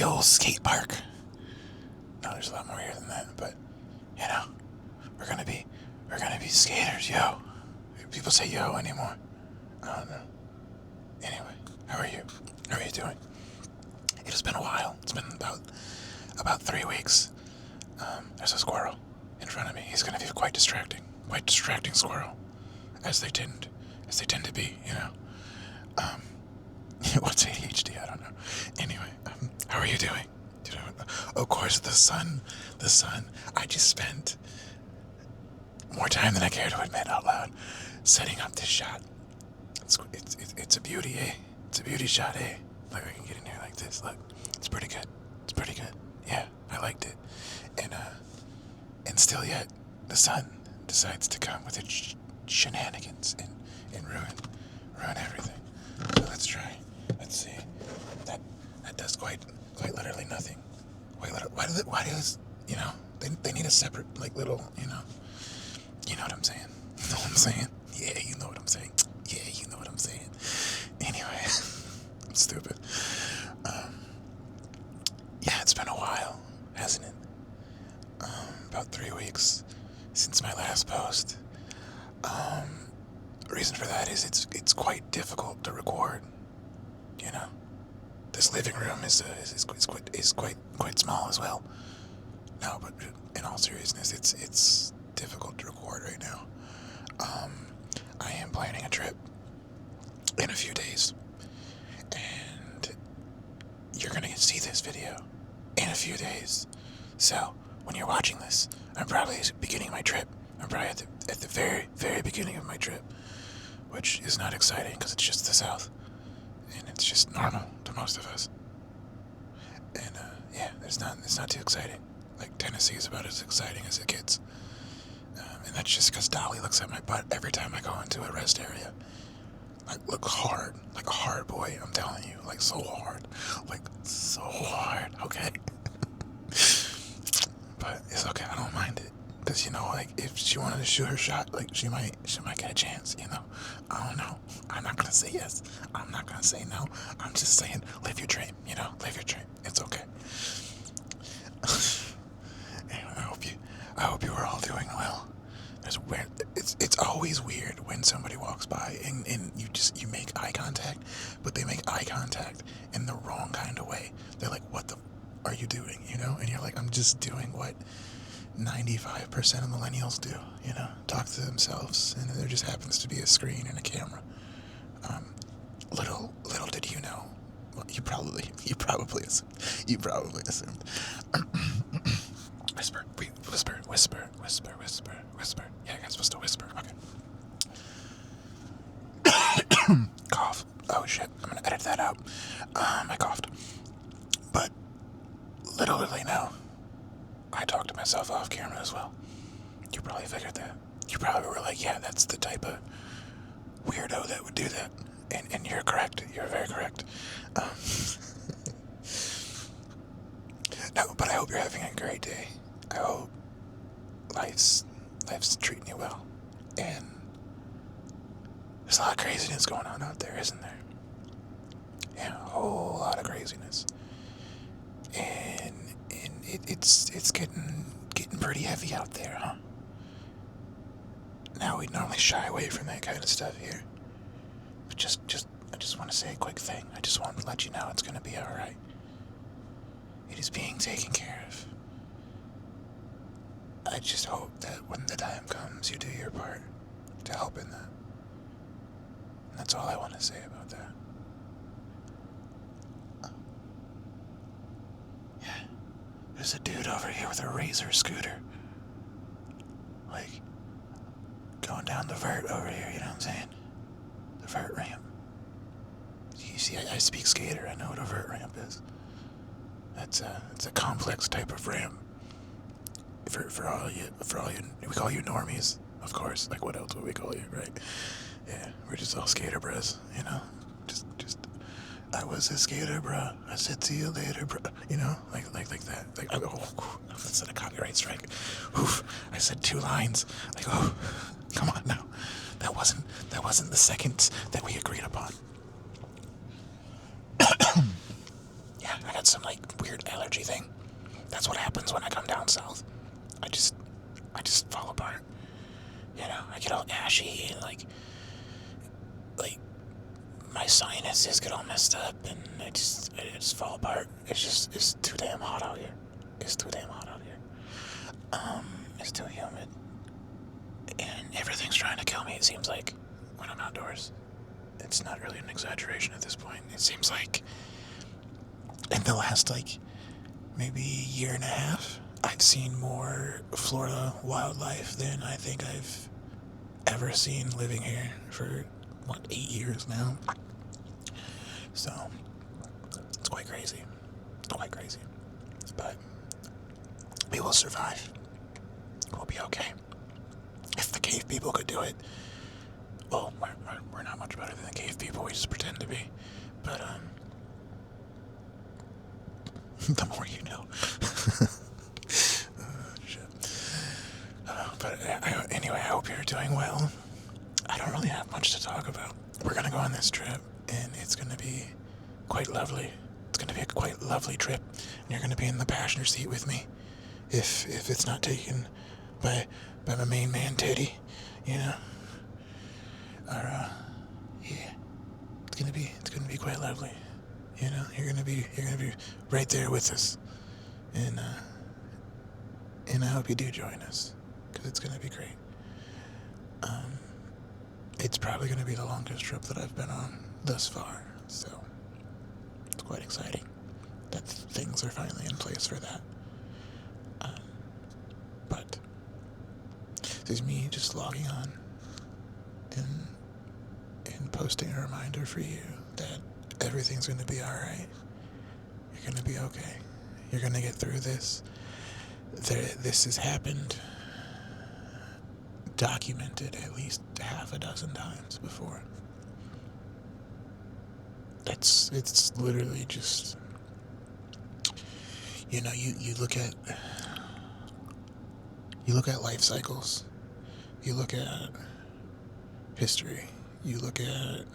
the old skate park. No, there's a lot more here than that, but you know, we're gonna be skaters, yo. People say yo anymore. I don't know. Anyway, how are you? How are you doing? It has been a while. It's been about 3 weeks. There's a squirrel in front of me. He's gonna be quite distracting. Quite distracting squirrel. As they tend to be, you know. What's ADHD? I don't know. Anyway, how are you doing? Of course, the sun. I just spent more time than I care to admit out loud setting up this shot. It's a beauty, eh? It's a beauty shot, eh? Like, I can get in here like this. Look, it's pretty good. It's pretty good. Yeah, I liked it. And still yet, the sun decides to come with its shenanigans and ruin everything. So let's try. Let's see. That does quite literally nothing. Why does, you know, they need a separate, like, little, you know what I'm saying? You know what I'm saying? Yeah, you know what I'm saying. Yeah, you know what I'm saying. Anyway, I'm stupid. Yeah, it's been a while, hasn't it? About 3 weeks since my last post. Reason for that is it's quite difficult to record. You know, this living room is quite small as well. No, but in all seriousness, it's difficult to record right now. I am planning a trip in a few days, and you're gonna see this video in a few days. So when you're watching this, I'm probably beginning my trip. I'm probably at the very, very beginning of my trip, which is not exciting because it's just the South, and it's just normal to most of us. And yeah, it's not too exciting. Like, Tennessee is about as exciting as it gets. And that's just because Dolly looks at my butt every time I go into a rest area. I look hard, like a hard boy, I'm telling you. Like, so hard. Like, so hard, okay? But it's okay, I don't mind it. Because, you know, like, if she wanted to shoot her shot, like, she might get a chance, you know? I don't know. I'm not gonna say yes. I'm not gonna say no. I'm just saying, live your dream, you know? Live your dream. It's okay. Anyway, I hope you are all doing well. It's always weird when somebody walks by and you make eye contact, but they make eye contact in the wrong kind of way. They're like, what the are you doing, you know? And you're like, I'm just doing what 95% of millennials do, you know? Talk to themselves, and there just happens to be a screen and a camera. Little did you know. Well, you probably assumed. Whisper. Yeah, I'm supposed to whisper. Okay. Cough. Oh shit, I'm gonna edit that out. I coughed. But little did they know, I talked to myself off camera as well. You probably figured that. You probably were like, yeah, that's the type of weirdo that would do that. And you're correct. You're very correct. No, but I hope you're having a great day. I hope life's treating you well. And there's a lot of craziness going on out there, isn't there? Yeah, a whole lot of craziness. And it's getting pretty heavy out there, huh? Now, we normally shy away from that kind of stuff here. But I just want to say a quick thing. I just want to let you know it's going to be alright. It is being taken care of. I just hope that when the time comes, you do your part to help in that. And that's all I want to say about that. Yeah. There's a dude over here with a Razor scooter. Like, going down the vert over here, you know what I'm saying? The vert ramp. You see, I speak skater, I know what a vert ramp is. It's a complex type of ramp. For all you, we call you normies, of course. Like, what else would we call you, right? Yeah, we're just all skater bros, you know? Just, I was a skater, bro. I said, see you later, bro. You know, like that. Like, that's a copyright strike. Oof, I said 2 lines. Like, oh, come on now. That wasn't the second that we agreed upon. Yeah, I got some, like, weird weird allergy thing. That's what happens when I come down south. I just fall apart. You know, I get all ashy and like my sinuses get all messed up, and I just fall apart. It's too damn hot out here. It's too damn hot out here. It's too humid, and everything's trying to kill me. It seems like when I'm outdoors. It's not really an exaggeration at this point. It seems like in the last maybe year and a half, I've seen more Florida wildlife than I think I've ever seen living here for 8 years now. So it's quite crazy. It's quite crazy. But we will survive. We'll be okay. If the cave people could do it, well, we're not much better than the cave people. We just pretend to be. But the more you know. Shit. But anyway, I hope you're doing well. I don't really have much to talk about. We're gonna go on this trip, and it's gonna be quite lovely. It's gonna be a quite lovely trip, and you're gonna be in the passenger seat with me, if it's not taken by my main man Teddy, you know. Or yeah, it's gonna be quite lovely. You know, you're gonna be right there with us, and I hope you do join us, because it's gonna be great. It's probably gonna be the longest trip that I've been on thus far, so it's quite exciting that things are finally in place for that. But this is me just logging on and posting a reminder for you that everything's gonna be alright. You're gonna be okay. You're gonna get through this. This has happened, documented at least half a dozen times before. It's literally just, you know, you look at life cycles, you look at history, you look at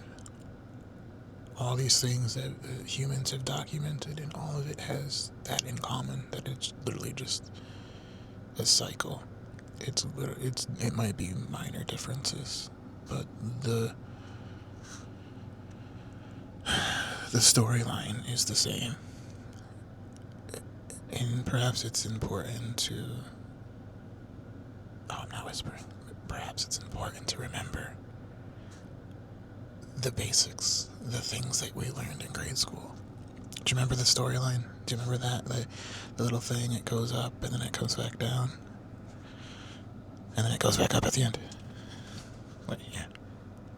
all these things that humans have documented, and all of it has that in common, that it's literally just a cycle. It might be minor differences, but the storyline is the same. And perhaps it's important to, I'm not whispering, perhaps it's important to remember the basics, the things that we learned in grade school. Do you remember the storyline? Do you remember that? The little thing, it goes up and then it comes back down. And then it goes back up at the end. Wait, yeah.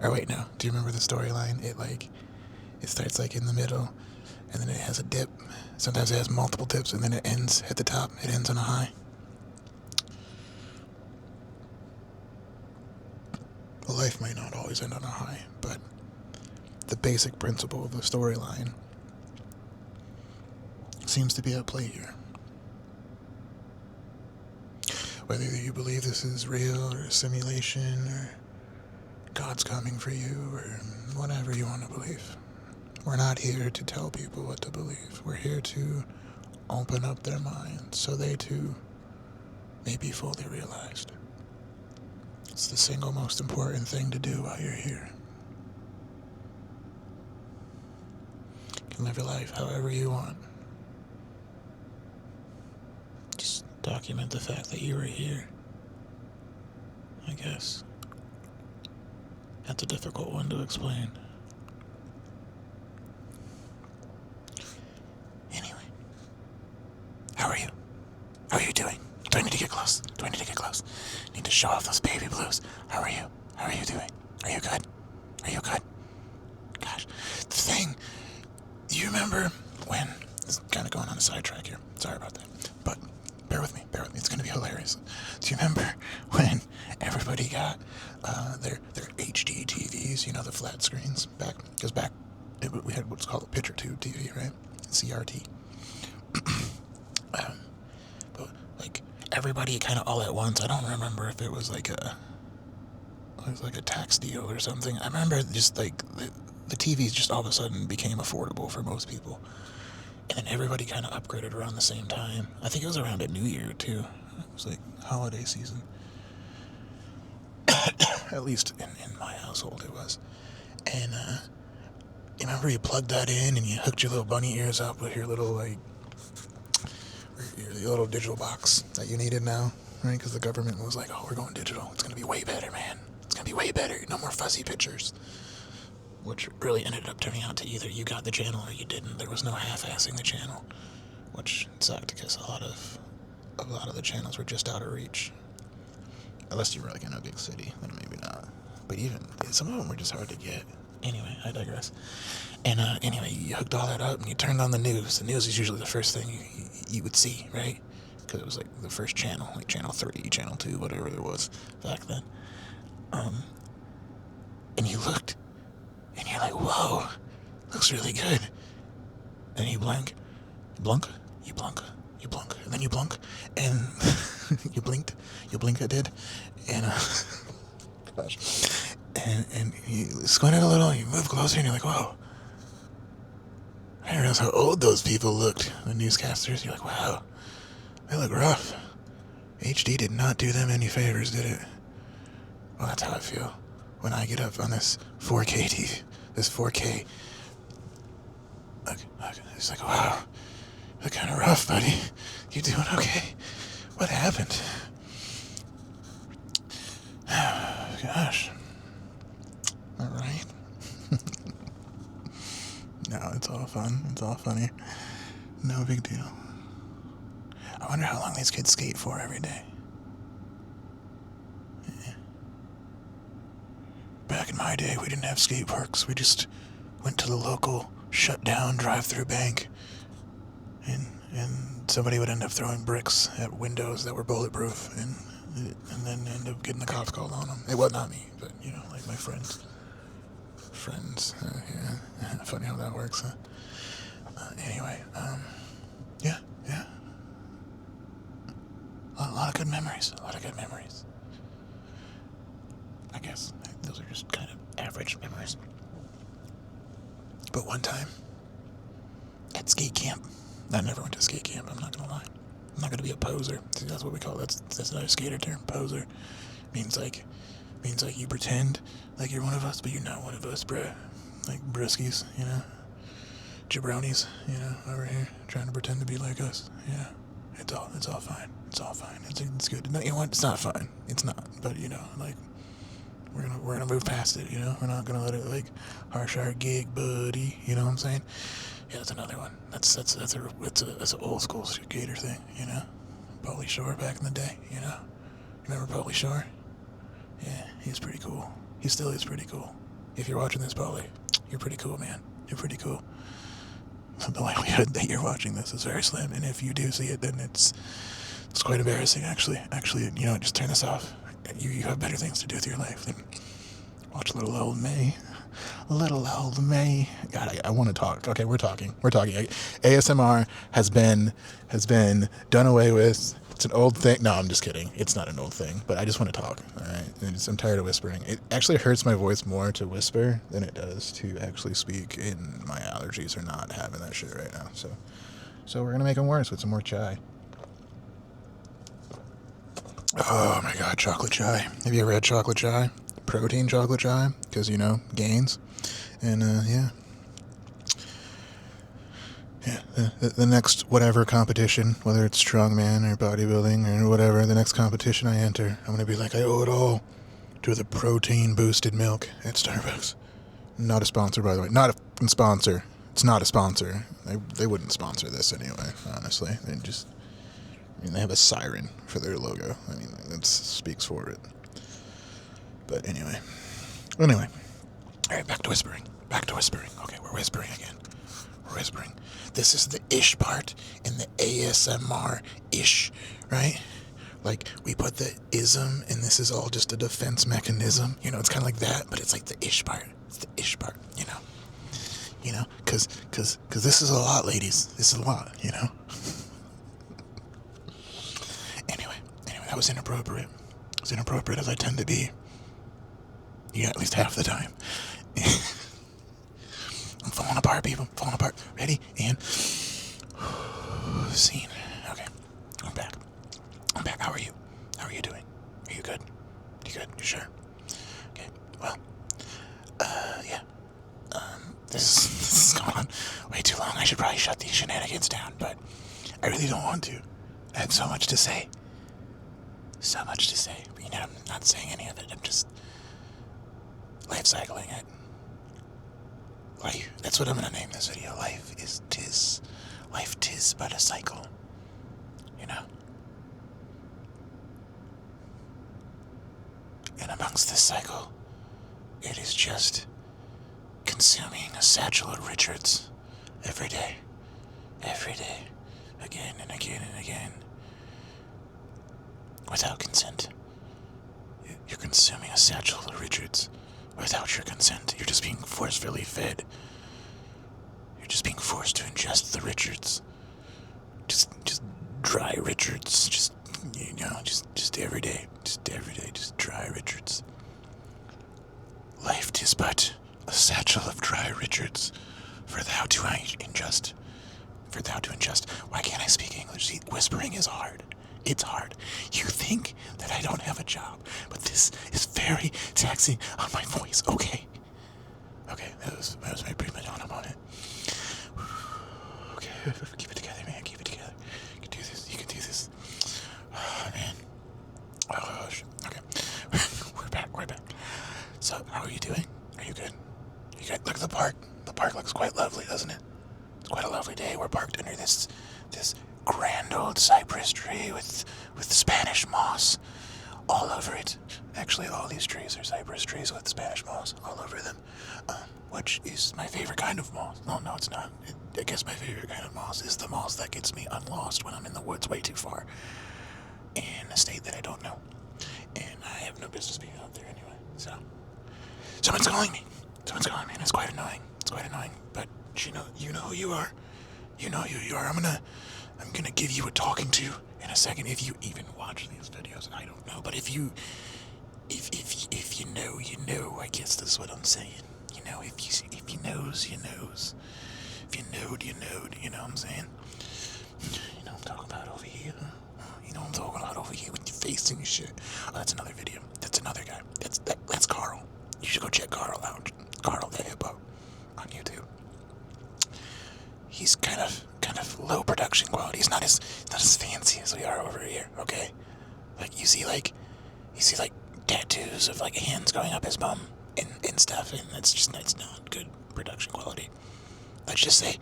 Or wait, no. Do you remember the storyline? It starts in the middle, and then it has a dip. Sometimes it has multiple dips, and then it ends at the top. It ends on a high. Well, life might not always end on a high, but the basic principle of the storyline seems to be at play here. Whether you believe this is real or a simulation or God's coming for you or whatever you want to believe. We're not here to tell people what to believe. We're here to open up their minds so they too may be fully realized. It's the single most important thing to do while you're here. You can live your life however you want. Just document the fact that you were here, I guess. That's a difficult one to explain. Anyway, how are you? How are you doing? Do I need to get close? Need to show off those baby blues. How are you? How are you doing? Are you good? Are you good? Gosh, the thing, you remember when, it's kind of going on a sidetrack here. Sorry about that. But bear with me. It's going to be hilarious. Do you remember when everybody got their HD TVs, you know, the flat screens back? Because back, we had what's called a picture tube TV, right? CRT. But everybody kind of all at once. I don't remember if it was like a tax deal or something. I remember just the TVs just all of a sudden became affordable for most people. And then everybody kind of upgraded around the same time. I think it was around a New Year, too. It was like holiday season. At least in my household it was. And, you remember you plugged that in and you hooked your little bunny ears up with your little, like, your little digital box that you needed now, right? Because the government was like, oh, we're going digital. It's going to be way better, man. It's going to be way better. No more fuzzy pictures. Which really ended up turning out to either you got the channel or you didn't. There was no half-assing the channel, which sucked because a lot of the channels were just out of reach. Unless you were like in a big city, then maybe not. But even some of them were just hard to get. Anyway, I digress. And anyway, you hooked all that up and you turned on the news. The news is usually the first thing you would see, right? Because it was like the first channel, like channel 3, channel 2, whatever there was back then. And you looked, and you're like, whoa, looks really good. And you blink, you blunk, and then you blunk, and you blinked, I did, and gosh. And you squinted a little, and you moved closer, and you're like, whoa. I didn't realize how old those people looked, the newscasters. You're like, wow, they look rough. HD did not do them any favors, did it? Well, that's how I feel when I get up on this 4K TV, this 4K. Look, it's like, wow, you look kind of rough, buddy. You doing okay? What happened? Gosh. All right. No, it's all fun. It's all funny. No big deal. I wonder how long these kids skate for every day. Yeah. Back in my day, we didn't have skate parks. We just went to the local shut-down drive-through bank, and somebody would end up throwing bricks at windows that were bulletproof, and then end up getting the cops called on them. It was not me, but, you know, like my friends. Yeah, funny how that works, huh? Anyway, yeah. A lot of good memories. I guess those are just kind of average memories. But one time, at skate camp, I never went to skate camp, I'm not gonna lie. I'm not gonna be a poser. See, that's what we call it. That's another skater term, poser. Means like you pretend like you're one of us, but you're not one of us, bruh. Like briskies, you know? Jabronis, you know, over here, trying to pretend to be like us. Yeah. It's all fine. It's all fine. It's good. No, you know what? It's not fine. It's not. But, you know, like, we're gonna move past it, you know? We're not gonna let it, like, harsh our gig, buddy. You know what I'm saying? Yeah, that's another one. That's an old school skater thing, you know? Pauly Shore back in the day, you know? Remember Pauly Shore? Yeah, he's pretty cool. He still is pretty cool. If you're watching this, Pauly, you're pretty cool, man. You're pretty cool. The likelihood that you're watching this is very slim, and if you do see it, then it's quite embarrassing, actually. Actually, you know, just turn this off. You have better things to do with your life than watch Little Old May. Little Old May. God, I want to talk. Okay, we're talking. ASMR has been done away with. It's an old thing. No, I'm just kidding. It's not an old thing, but I just want to talk, all right? I'm tired of whispering. It actually hurts my voice more to whisper than it does to actually speak, and my allergies are not having that shit right now. So we're going to make them worse with some more chai. Oh, my God, chocolate chai. Have you ever had chocolate chai? Protein chocolate chai? Because, you know, gains. And, yeah. Yeah, the next whatever competition, whether it's strongman or bodybuilding or whatever, the next competition I enter, I'm going to be like, I owe it all to the protein-boosted milk at Starbucks. Not a sponsor, by the way. Not a sponsor. It's not a sponsor. They wouldn't sponsor this anyway, honestly. They have a siren for their logo. I mean, that speaks for it. But anyway. All right, back to whispering. Okay, we're whispering again. This is the ish part in the ASMR ish, right? Like, we put the ism, and this is all just a defense mechanism. You know, it's kind of like that, but it's like the ish part. It's the ish part, you know? You know, because this is a lot, ladies. This is a lot, you know? Anyway, that was inappropriate. As inappropriate as I tend to be. Yeah, at least half the time. I'm falling apart, people. Falling apart. Ready? And scene. Okay, I'm back. I'm back. How are you? How are you doing? Are you good? You good? You sure? Okay, well, yeah. This is going on way too long. I should probably shut these shenanigans down, but I really don't want to. I have so much to say. So much to say. But you know, I'm not saying any of it. I'm just life cycling it. Life. That's what I'm gonna name this video. Life is tis. Life tis but a cycle. You know? And amongst this cycle, it is just consuming a satchel of Richards every day. Every day. Again and again and again. Without consent. You're consuming a satchel of Richards without your consent. You're just being forcefully fed. You're just being forced to ingest the Richards. Just dry Richards. Just every day. Just every day. Just dry Richards. Life is but a satchel of dry Richards for thou to ingest. For thou to ingest. Why can't I speak English? See, whispering is hard. It's hard. You think that I don't have a job, but this is very taxing on my voice, okay? Okay, that was my prima donna moment. Okay, keep it together, man. Keep it together. You can do this. You can do this. Oh, man. Oh, gosh. Okay. We're back. So, how are you doing? Are you good? You good? Look at the park. The park looks quite lovely, doesn't it? It's quite a lovely day. We're parked under this grand old cypress tree with Spanish moss all over it. Actually, all these trees are cypress trees with Spanish moss all over them, which is my favorite kind of moss. No, it's not. I guess my favorite kind of moss is the moss that gets me unlost when I'm in the woods way too far in a state that I don't know. And I have no business being out there anyway, so. Someone's calling me, and it's quite annoying. But you know who you are. You know who you are. I'm gonna give you a talking to in a second. If you even watch these videos, I don't know. But if you know, you know. I guess that's what I'm saying. You know, if you knows, you knows. If you knowed, you knowed. You know what I'm saying? You know what I'm talking about over here. You know what I'm talking about over here with your face and your shit. Oh, that's another video. That's another guy. That's Carl. You should go check Carl out. Carl the Hippo on YouTube. He's kind of low production quality. He's not as fancy as we are over here, okay? Like you see tattoos of like hands going up his bum and stuff, and it's not good production quality. Let's just say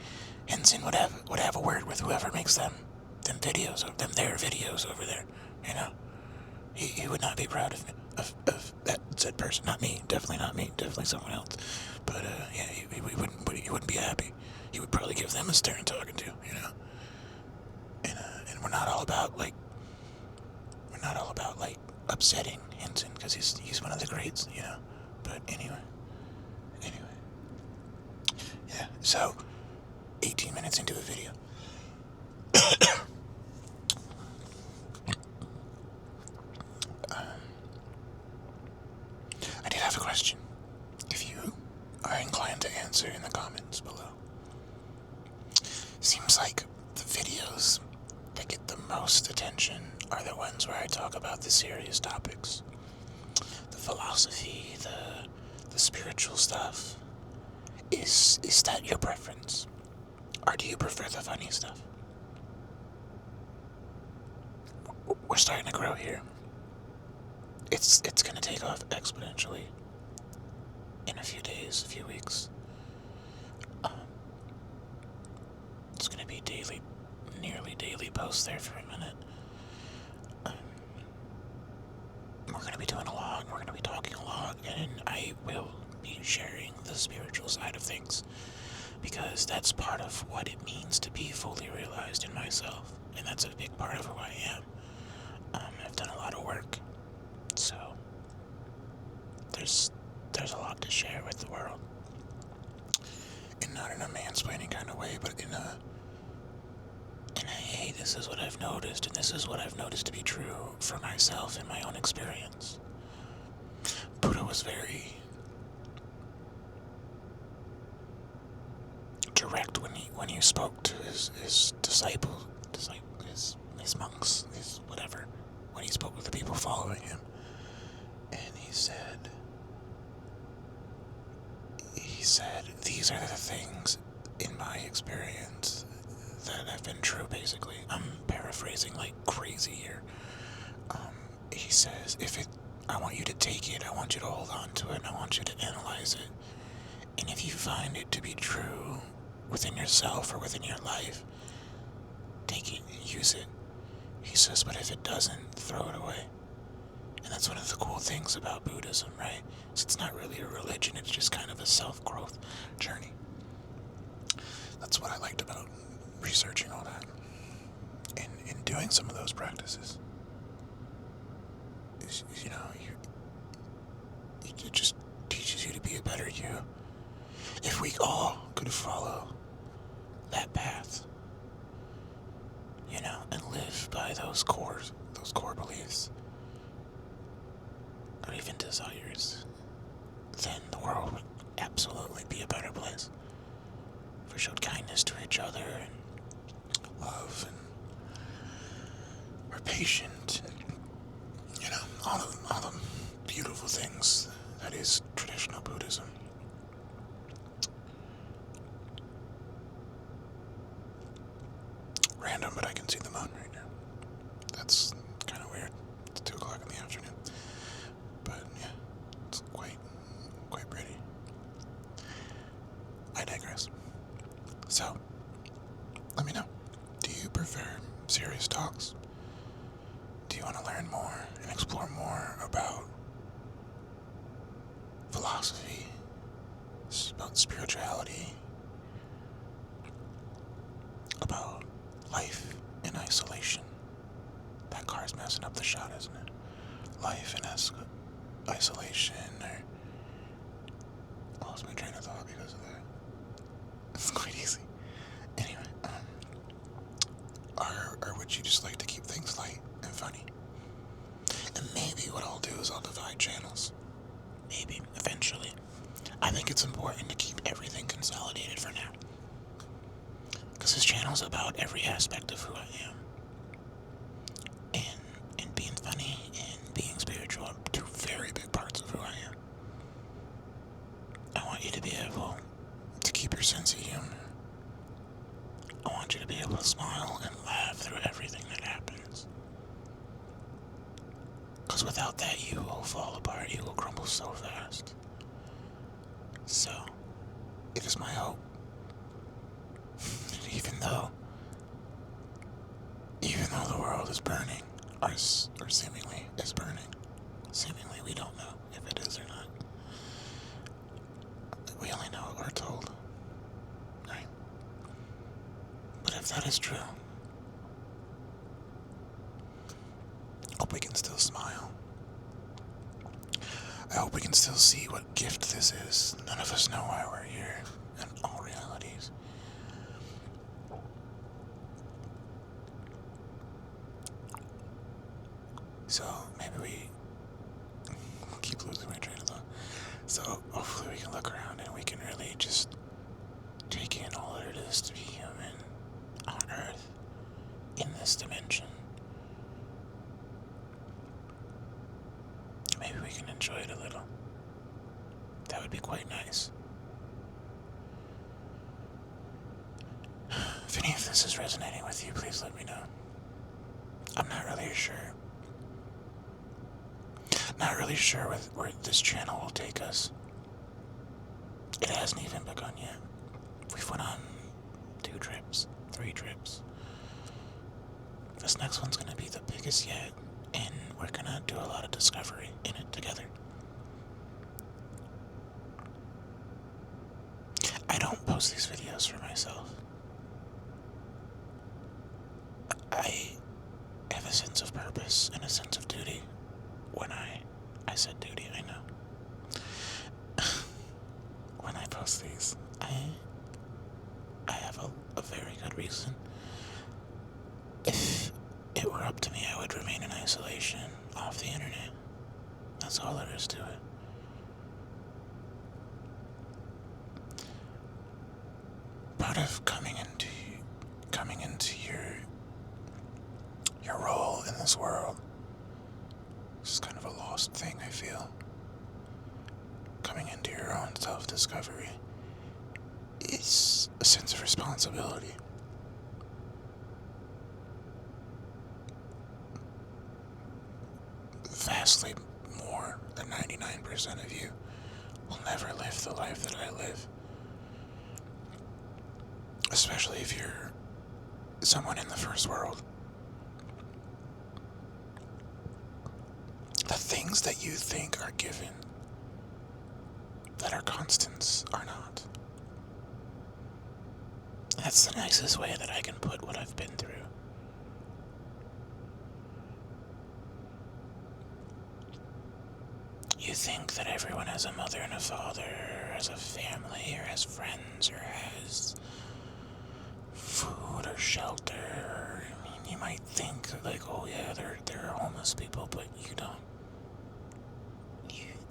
Henson would have a word with whoever makes their videos over there, you know? He would not be proud of that said person. Not me, definitely someone else. But yeah, he wouldn't be happy. He would probably give them a stern talking to, you know. And we're not all about like upsetting Henson because he's one of the greats, you know. But anyway, yeah. So 18 minutes into the video. I did have a question. If you are inclined to answer in the comments below. Seems like the videos that get the most attention are the ones where I talk about the serious topics. The philosophy, the spiritual stuff. Is that your preference? Or do you prefer the funny stuff? We're starting to grow here. It's gonna take off exponentially in a few days, a few weeks. It's gonna be nearly daily posts there for a minute. We're gonna be doing a lot, we're gonna be talking a lot, and I will be sharing the spiritual side of things, because that's part of what it means to be fully realized in myself, and that's a big part of who I am. I've done a lot of work, so there's a lot to share with the world. And not in a mansplaining kind of way, but in a hey, this is what I've noticed, and this is what I've noticed to be true for myself in my own experience. Buddha was very direct when he spoke to his disciples his monks, his whatever, when he spoke with the people following him. And he said, these are the things in my experience that have been true, basically. I'm paraphrasing like crazy here. He says, I want you to take it, I want you to hold on to it, and I want you to analyze it. And if you find it to be true within yourself or within your life, take it, use it. He says, but if it doesn't, throw it away. And that's one of the cool things about Buddhism, right? So it's not really a religion, it's just kind of a self-growth journey. That's what I liked about researching all that. And doing some of those practices. You know, it just teaches you to be a better you. If we all could follow that path, you know, and live by those core beliefs, or even desires, then the world would absolutely be a better place. If we showed kindness to each other and love and we're patient, and, you know, all the beautiful things that is traditional Buddhism. Random, but I can see the moon right now. That's kind of weird. It's 2 o'clock in the afternoon. But yeah, it's quite pretty. I digress. So, let me know. Do you prefer serious talks? Do you want to learn more and explore more about philosophy, about spirituality, about life in isolation? That car's messing up the shot, isn't it? Life in isolation, or lost my train of thought because of that. It's quite easy. Anyway, or would you just like to keep things light and funny? And maybe what I'll do is I'll divide channels. Maybe, eventually. I think it's important to keep everything consolidated for now. Because this channel's about every aspect of who I am. And being funny and being spiritual are 2 very big parts of who I am. I want you to be able to keep your sense of humor. I want you to be able to smile and laugh through everything that happens. Because without that, you will fall apart. You will crumble so fast. So, it is my hope, even though the world is burning, or seemingly is burning. Seemingly, we don't know if it is or not. We only know what we're told, right? But if that is true, hope we can still smile. I hope we can still see what gift this is. None of us know why we're here in all realities. So maybe we keep losing my train of thought. So hopefully we can look around and we can really just take in all that it is to be human on Earth in this dimension. Maybe we can enjoy it a little. That would be quite nice. If any of this is resonating with you, please let me know. I'm not really sure. Not really sure where this channel will take us. It hasn't even begun yet. We've went on 2 trips, 3 trips. This next one's gonna be the biggest yet, and we're gonna do a lot of discovery in it together. I don't post these videos for myself. I have a sense of purpose and a sense of duty. When I said duty, I know. When I post these, I have a very good reason. If it were up to me, I would remain in isolation off the internet. That's all there is to it. Part of coming into your this world. It's just kind of a lost thing, I feel. Coming into your own self-discovery is a sense of responsibility. Vastly more than 99% of you will never live the life that I live. Especially if you're someone in the first world. The things that you think are given, that are constants, are not. That's the nicest way that I can put what I've been through. You think that everyone has a mother and a father, or has a family, or has friends, or has food or shelter. I mean, you might think like, oh yeah, there are homeless people, but you don't.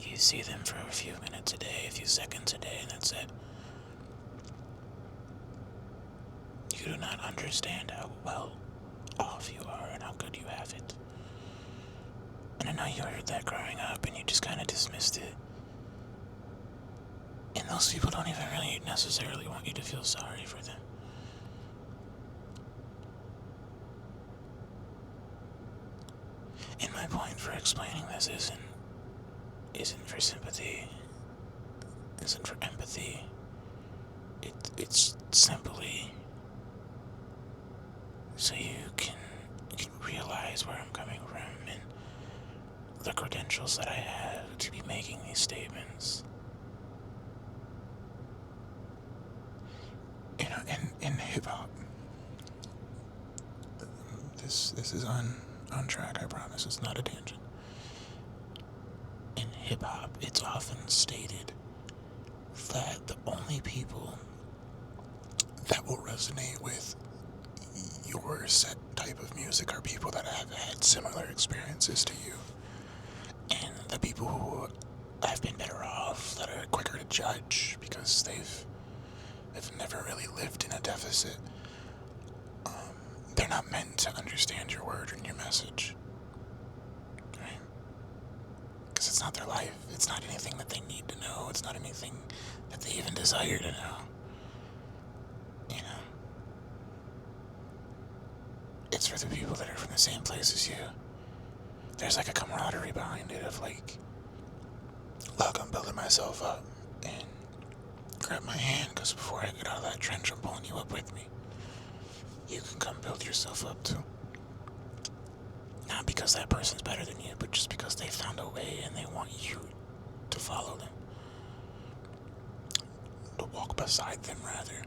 You see them for a few minutes a day, a few seconds a day, and that's it. You do not understand how well off you are and how good you have it. And I know you heard that growing up and you just kind of dismissed it. And those people don't even really necessarily want you to feel sorry for them. And my point for explaining this isn't for sympathy, isn't for empathy. It's simply so you can realize where I'm coming from and the credentials that I have to be making these statements. You know, in hip-hop, this is on track, I promise, it's not a tangent. In hip-hop, it's often stated that the only people that will resonate with your set type of music are people that have had similar experiences to you. And the people who have been better off, that are quicker to judge because they've never really lived in a deficit, they're not meant to understand your word and your message. Right? Because it's not their life. It's not anything that they need to know. It's not anything that they even desire to know. You know? It's for the people that are from the same place as you. There's like a camaraderie behind it of like, look, I'm building myself up, and grab my hand, because before I get out of that trench, I'm pulling you up with me. You can come build yourself up too. Not because that person's better than you, but just because they found a way and they want you to follow them. To walk beside them, rather.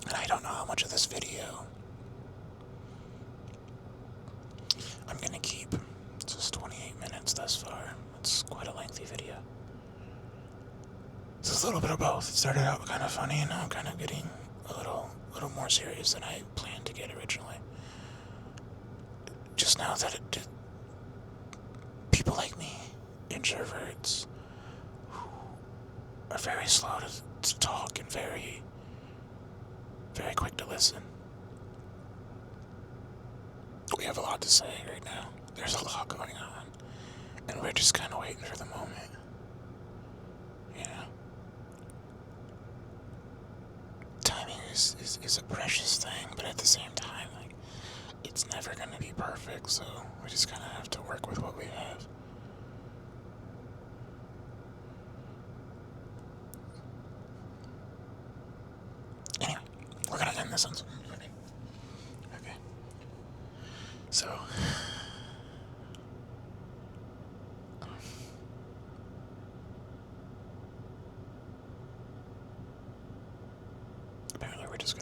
And I don't know how much of this video I'm gonna keep. It's just 28 minutes thus far. It's quite a lengthy video. It's a little bit of both. It started out kind of funny, and now I'm kind of getting a little more serious than I planned to get originally. Just now that people like me, introverts, who are very slow to talk and very, very quick to listen. We have a lot to say right now. There's a lot going on, and we're just kind of waiting for the moment. You know? Timing is a precious thing, but at the same time, like, it's never gonna be perfect, so we just kind of have to work with what we have. Anyway, we're gonna end this on something funny. Okay. So, apparently we're just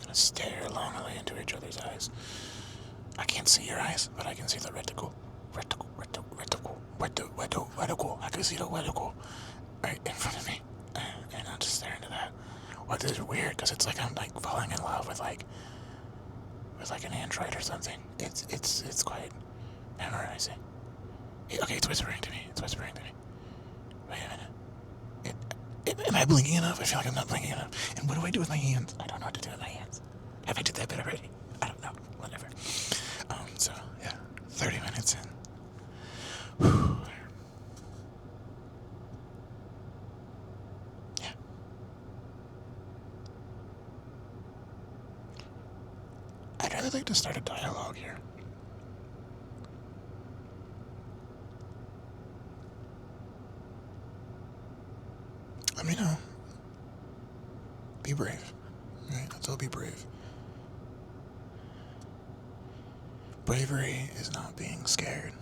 gonna stare longingly into each other's eyes. I can't see your eyes, but I can see the reticle. Reticle. I can see the reticle right in front of me, and I'll just stare into that. Which is weird, because it's like I'm like falling in love with like an android or something. It's quite memorizing. Okay, it's whispering to me. Wait a minute. Am I blinking enough? I feel like I'm not blinking enough. And what do I do with my hands? I don't know what to do with my hands. Have I did that bit already? I don't know. Whatever. So, yeah. 30 minutes in. Whew. Yeah. I'd really like to start a dialogue here. Let me know. Be brave. Right? Let's all be brave. Bravery is not being scared.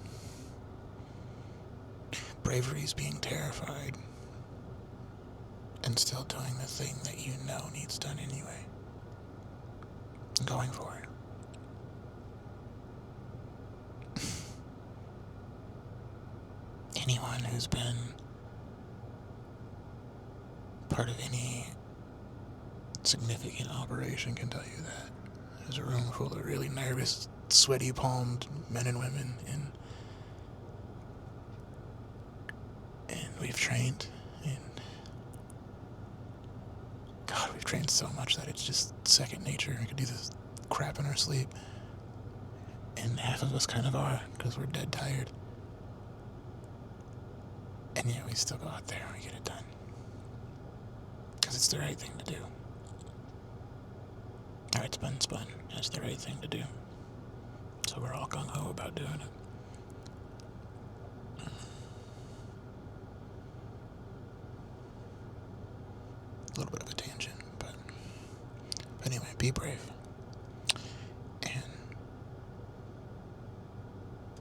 Bravery is being terrified and still doing the thing that you know needs done anyway. Going for it. Anyone who's been part of any significant operation can tell you that. There's a room full of really nervous, sweaty palmed men and women, and we've trained, and God, we've trained so much that it's just second nature. We could do this crap in our sleep, and half of us kind of are, because we're dead tired, and yet we still go out there and we get it done, because it's the right thing to do. Alright, spun. That's the right thing to do. So we're all gung-ho about doing it. A little bit of a tangent, but anyway, be brave. And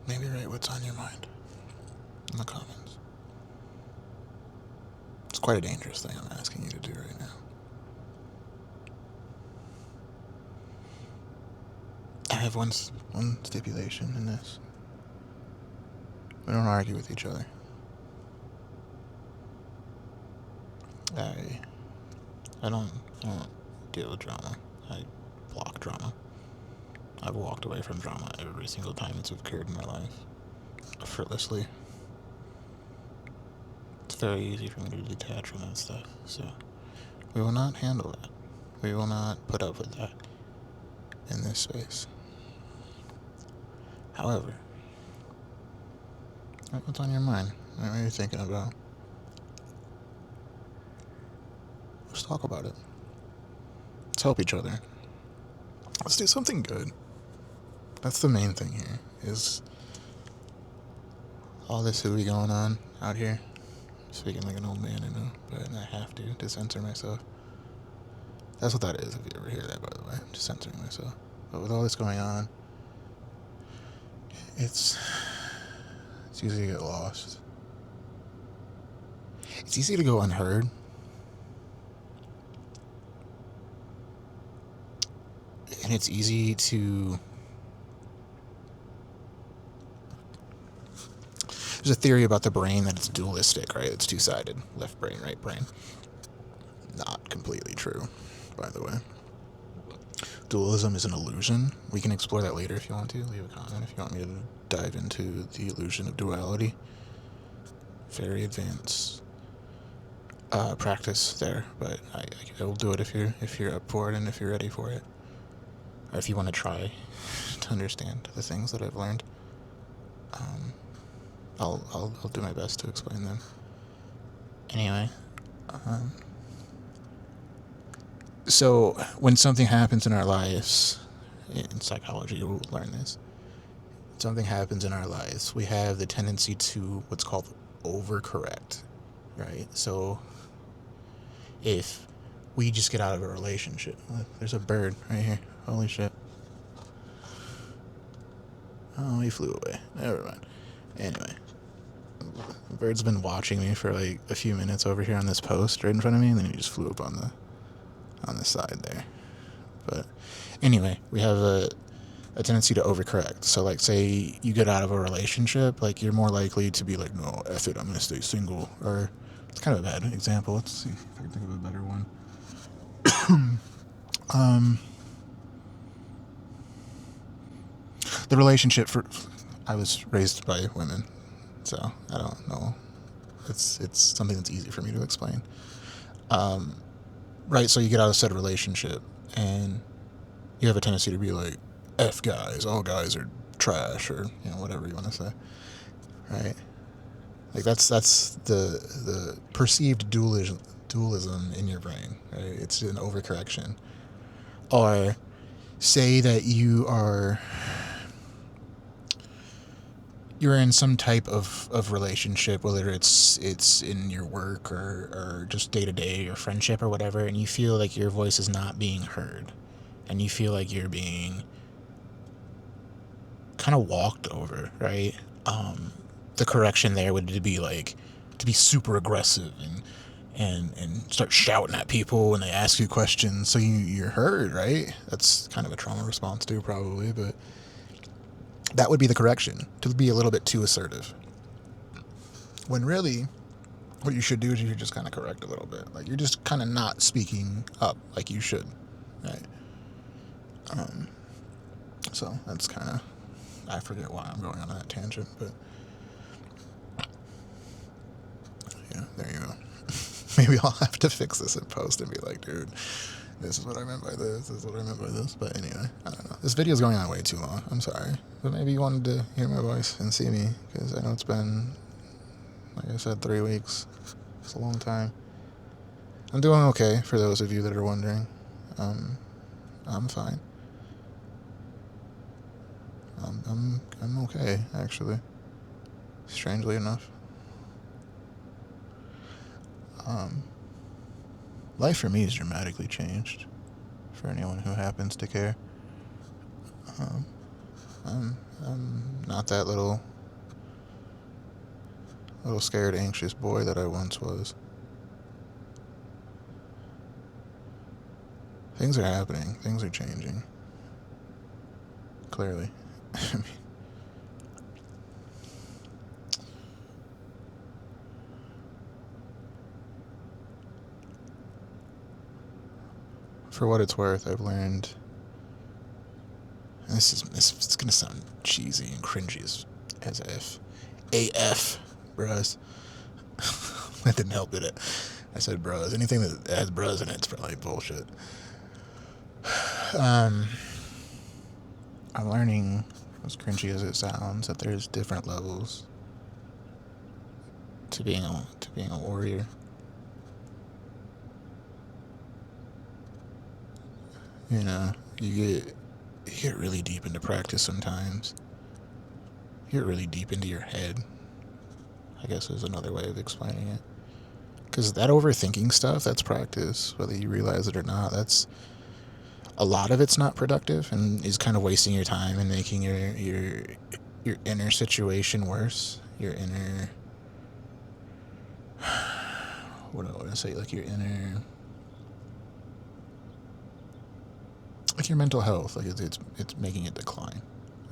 maybe write what's on your mind in the comments. It's quite a dangerous thing I'm asking you to do right now. I have one stipulation in this. We don't argue with each other. I don't deal with drama. I block drama. I've walked away from drama every single time it's occurred in my life. Effortlessly. It's very easy for me to detach from that stuff. So, we will not handle that. We will not put up with that in this space. However, what's on your mind? What are you thinking about? Let's talk about it. Let's help each other. Let's do something good. That's the main thing here, is all this hooey going on out here. Speaking like an old man, I know, but I have to censor myself. That's what that is, if you ever hear that, by the way. Just censoring myself. But with all this going on, it's easy to get lost. It's easy to go unheard. And it's easy to... There's a theory about the brain that it's dualistic, right? It's two-sided. Left brain, right brain. Not completely true, by the way. Dualism is an illusion. We can explore that later if you want to. Leave a comment if you want me to dive into the illusion of duality. Very advanced practice there, but I will do it if you're up for it and if you're ready for it. Or if you want to try to understand the things that I've learned. I'll do my best to explain them. Anyway, so when something happens in our lives, in psychology you'll learn this, something happens in our lives, we have the tendency to what's called overcorrect, right? So if we just get out of a relationship, there's a bird right here, holy shit. Oh, he flew away, never mind. Anyway, the bird's been watching me for like a few minutes over here on this post right in front of me, and then he just flew up on the side there. But anyway, we have a tendency to overcorrect. So like, say you get out of a relationship, like you're more likely to be like, no, F it, I'm gonna stay single. Or it's kind of a bad example. Let's see if I can think of a better one. The relationship I was raised by women, so I don't know. It's something that's easy for me to explain. Right? So you get out of said relationship, and you have a tendency to be like, F guys, all guys are trash, or, you know, whatever you want to say. Right? Like, that's the perceived dualism in your brain, right? It's an overcorrection. Or say that you're in some type of relationship, whether it's in your work or just day to day or friendship or whatever, and you feel like your voice is not being heard, and you feel like you're being kind of walked over, right? The correction there would be like to be super aggressive and start shouting at people when they ask you questions, so you're heard, right? That's kind of a trauma response too, probably, but that would be the correction, to be a little bit too assertive. When really, what you should do is you should just kind of correct a little bit. Like, you're just kind of not speaking up like you should, right? So that's kind of, I forget why I'm going on that tangent, but yeah, there you go. Maybe I'll have to fix this in post and be like, dude, this is what I meant by this, this is what I meant by this. But anyway, I don't know. This video's going on way too long. I'm sorry. But maybe you wanted to hear my voice and see me, because I know it's been, like I said, 3 weeks. It's a long time. I'm doing okay, for those of you that are wondering. I'm fine. I'm okay, actually. Strangely enough. Life for me has dramatically changed, for anyone who happens to care. I'm not that little scared, anxious boy that I once was. Things are happening. Things are changing. Clearly. I mean, for what it's worth, I've learned. And it's gonna sound cheesy and cringy as if AF, brahhs. That didn't help, did it? I said brahhs. Anything that has brahhs in it's probably bullshit. I'm learning, as cringy as it sounds, that there's different levels to being a warrior. You know, you get really deep into practice sometimes. You get really deep into your head, I guess is another way of explaining it. Because that overthinking stuff, that's practice, whether you realize it or not. That's a lot of it's not productive and is kind of wasting your time and making your inner situation worse. Your inner, what do I want to say? Like your inner, like your mental health. Like it's making it decline.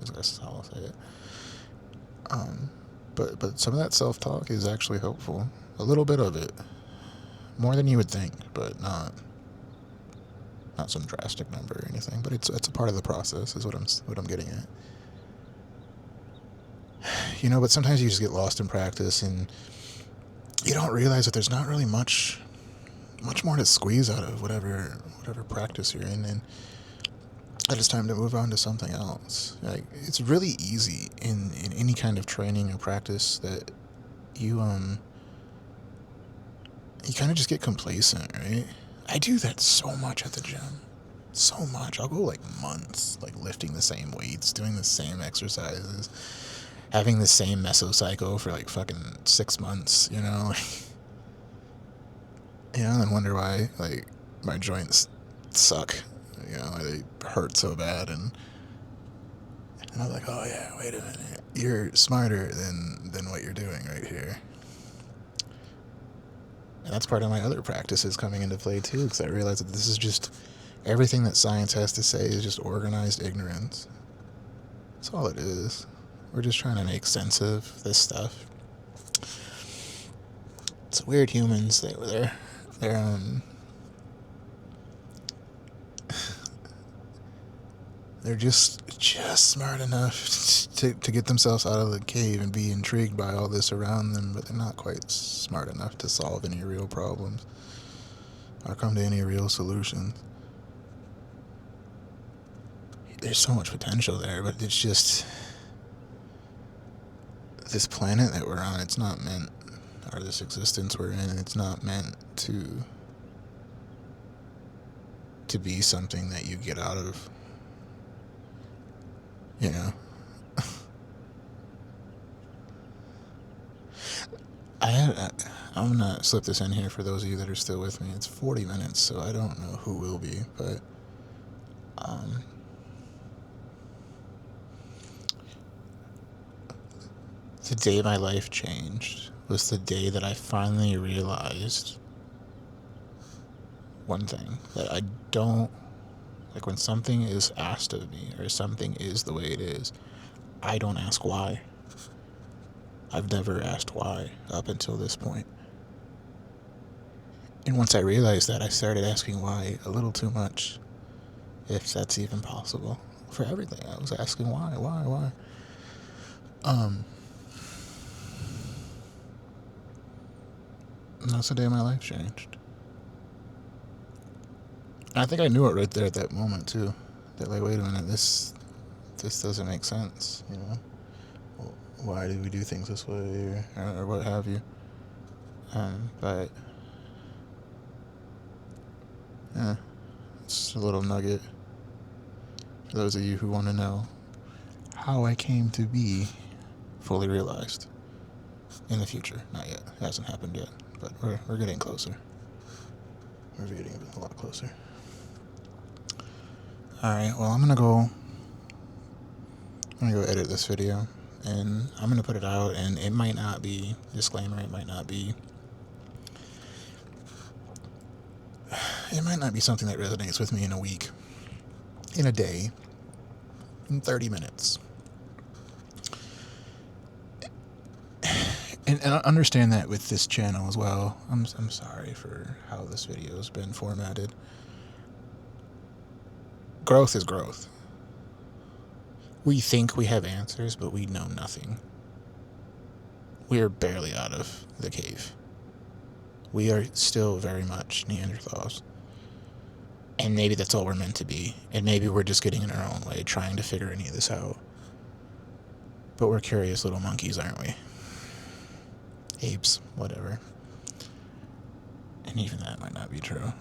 I guess how I'll say it. But some of that self-talk is actually helpful. A little bit of it, more than you would think, but not some drastic number or anything. But it's a part of the process, is what I'm getting at. You know, but sometimes you just get lost in practice and you don't realize that there's not really much more to squeeze out of whatever practice you're in, and that it's time to move on to something else. Like, it's really easy in any kind of training or practice that you kind of just get complacent, right? I do that so much at the gym. So much. I'll go like months, like lifting the same weights, doing the same exercises, having the same mesocycle for like fucking 6 months, you know? You know, and wonder why, like, my joints suck. You know, they hurt so bad, and I was like, oh yeah, wait a minute, you're smarter than what you're doing right here. And that's part of my other practices coming into play too, because I realize that this is just, everything that science has to say is just organized ignorance. That's all it is. We're just trying to make sense of this stuff. It's weird humans. They're they're just smart enough to get themselves out of the cave and be intrigued by all this around them, but they're not quite smart enough to solve any real problems. or come to any real solutions. There's so much potential there, but it's just this planet that we're on, it's not meant, or this existence we're in, it's not meant to be something that you get out of, you know. I'm gonna slip this in here for those of you that are still with me. It's 40 minutes, so I don't know who will be, but the day my life changed was the day that I finally realized one thing, that I don't, like, when something is asked of me or something is the way it is, I don't ask why. I've never asked why up until this point. And once I realized that, I started asking why a little too much, if that's even possible. For everything, I was asking why. And that's the day my life changed. And I think I knew it right there at that moment too. That, like, wait a minute, this doesn't make sense, you know? Why do we do things this way, or what have you? But yeah, it's a little nugget for those of you who want to know how I came to be fully realized in the future. Not yet. It hasn't happened yet, but we're getting closer. We're getting a lot closer. Alright, well, I'm gonna go edit this video, and I'm gonna put it out, and it might not be, disclaimer, it might not be something that resonates with me in a week, in a day, in 30 minutes. And I understand that with this channel as well. I'm sorry for how this video has been formatted. Growth is growth. We think we have answers, but we know nothing. We are barely out of the cave. We are still very much Neanderthals. And maybe that's all we're meant to be. And maybe we're just getting in our own way, trying to figure any of this out. But we're curious little monkeys, aren't we? Apes, whatever. And even that might not be true.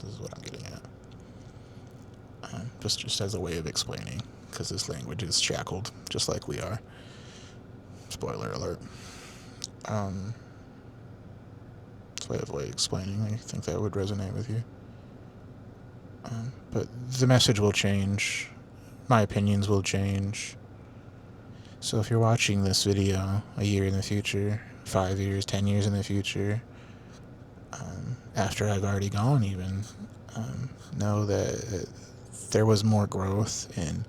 This is what I'm getting at. Just as a way of explaining, because this language is shackled, just like we are. Spoiler alert. It's a way of explaining. I think that would resonate with you. But the message will change. My opinions will change. So if you're watching this video a year in the future, 5 years, 10 years in the future, after I've already gone even, know that there was more growth, and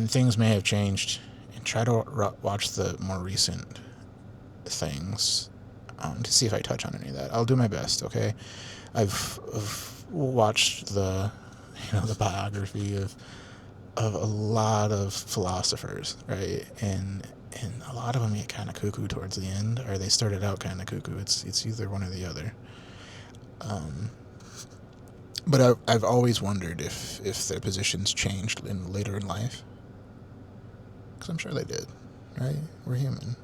things may have changed, and try to watch the more recent things to see if I touch on any of that. I'll do my best, okay? I've watched the biography of a lot of philosophers, right? And a lot of them get kind of cuckoo towards the end, or they started out kind of cuckoo. It's either one or the other. But I've always wondered if their positions changed later in life. Because I'm sure they did, right? We're human.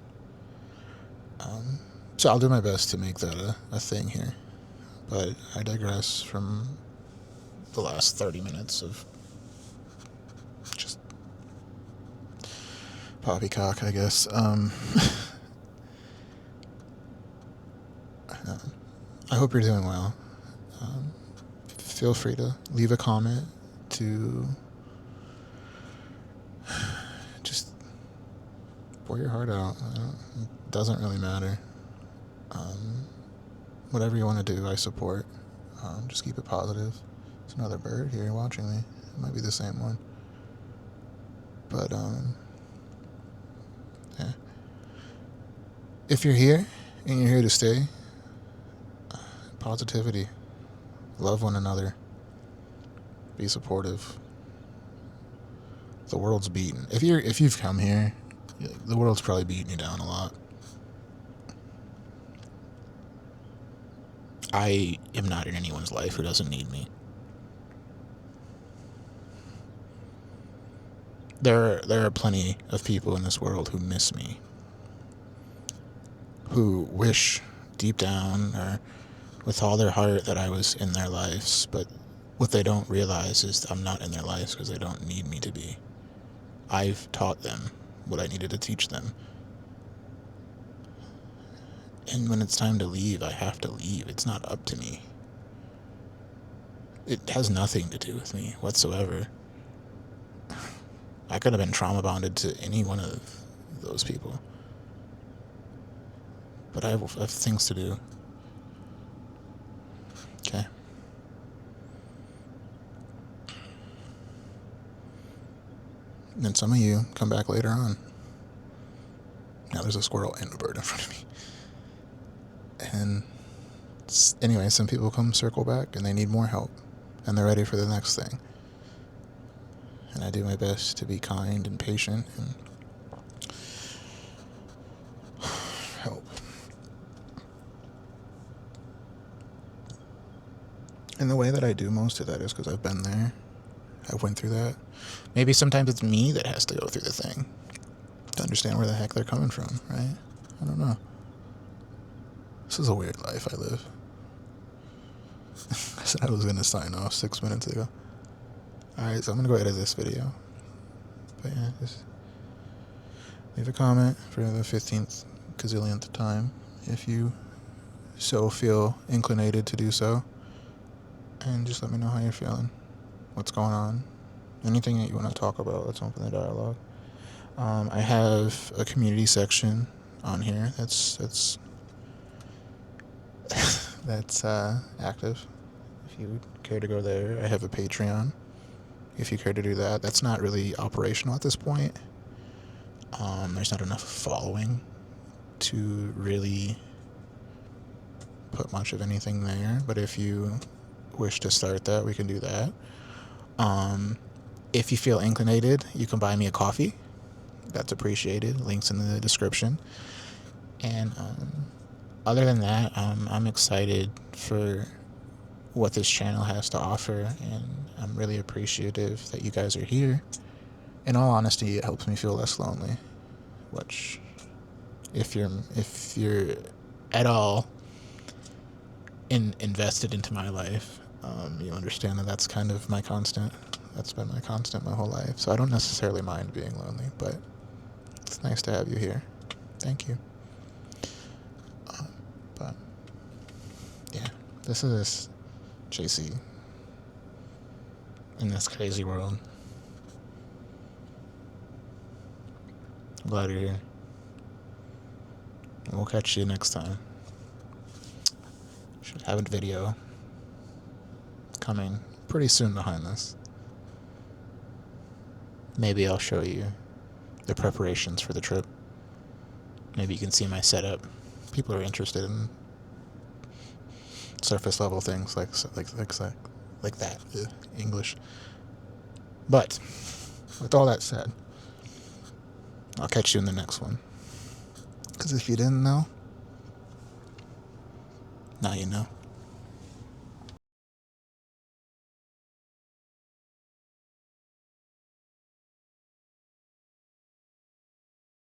So I'll do my best to make that a thing here. But I digress from the last 30 minutes of just poppycock, I guess. I hope you're doing well. Feel free to leave a comment, to just pour your heart out. It doesn't really matter. Whatever you want to do, I support. Just keep it positive. There's another bird here watching me. It might be the same one. But, yeah. If you're here, and you're here to stay, positivity. Love one another. Be supportive. The world's beaten. If you've come here, the world's probably beating you down a lot. I am not in anyone's life who doesn't need me. There are plenty of people in this world who miss me, who wish deep down or with all their heart that I was in their lives, but what they don't realize is I'm not in their lives because they don't need me to be. I've taught them what I needed to teach them. And when it's time to leave, I have to leave. It's not up to me. It has nothing to do with me whatsoever. I could have been trauma bonded to any one of those people. But I have things to do. Okay. And then some of you come back later on. Now there's a squirrel and a bird in front of me. And anyway, some people come circle back and they need more help. And they're ready for the next thing. And I do my best to be kind and patient and help. And the way that I do most of that is because I've been there. I went through that. Maybe sometimes it's me that has to go through the thing to understand where the heck they're coming from, right? I don't know. This is a weird life I live. I said I was going to sign off 6 minutes ago. Alright, so I'm going to go edit this video. But yeah, just leave a comment for the 15th gazillionth time if you so feel inclinated to do so. And just let me know how you're feeling. What's going on. Anything that you want to talk about, let's open the dialogue. I have a community section on here that's active. If you would care to go there. I have a Patreon. If you care to do that. That's not really operational at this point. There's not enough following to really put much of anything there. But if you wish to start that, we can do that. If you feel inclinated, you can buy me a coffee. That's appreciated. Links in the description. And other than that, I'm excited for what this channel has to offer, and I'm really appreciative that you guys are here. In all honesty, it helps me feel less lonely. Which, if you're at all invested into my life, you understand that that's kind of my constant. That's been my constant my whole life. So I don't necessarily mind being lonely, but it's nice to have you here. Thank you. But yeah, this is JC in this crazy world. I'm glad you're here. And we'll catch you next time. Should have a video coming pretty soon behind this. Maybe I'll show you the preparations for the trip. Maybe you can see my setup. People are interested in surface level things like that. English. But with all that said, I'll catch you in the next one. Because if you didn't know, now you know.